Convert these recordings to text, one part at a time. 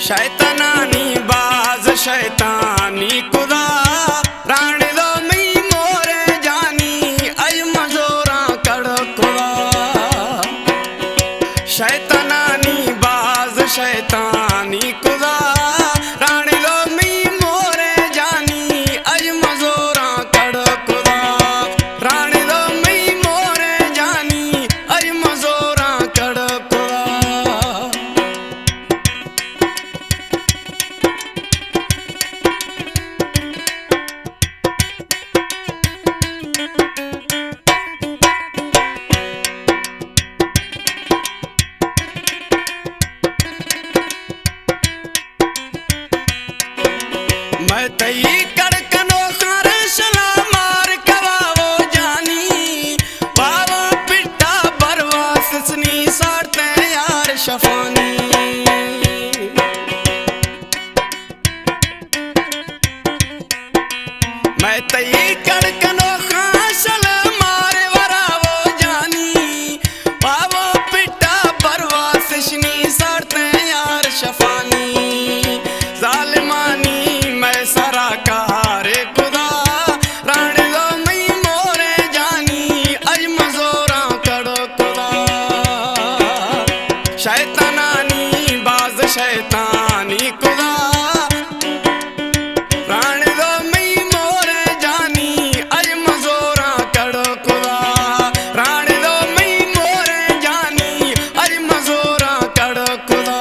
शैतानी बाज शैतानी खुदा रानी दो मी मोरे जानी अज मजोरा कड़ खुदा। शैतानी बाज शैतानी खुदा रानी दो मी मोरे जानी अज मजोरा कड़ खुदा। रानी दो मी मोरे जानी अज मजोरा कड़ खुदा। मैं तई कड़कनो खार सला मार कवावो जानी बाबा पिट्टा बरवा सिसनी साड़ते यार शफानी। मैं तई कड़कनो खार सला मार वरावो जानी बाबा पिट्टा बरवा सिसनी साड़ते यार शफानी। जालिमानी सरा कहारे खुदा रानी दो मी मोरे जानी अज मजोरा कड़ खुदा। शैतानी बाज शैतानी खुदा रानी दो मी मोरे जानी अज मजोरा कड़ खुदा। रानी दो मी मोरे जानी अज मजोरा कड़ खुदा।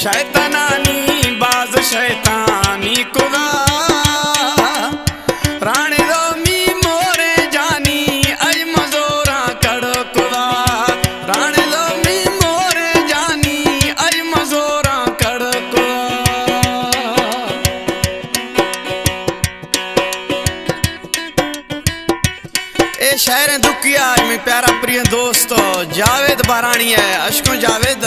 शैतानी बाज शैतानी खुदा रानी दो मी मोरे जानी अज मजोरा कड़ खुदा। रानी दो मी मोरे जानी अज मजोरा कड़ खुदा। ए शहर दुखिया आज में प्यारा प्रिय दोस्त जावेद बारानी है अशकों जावेद।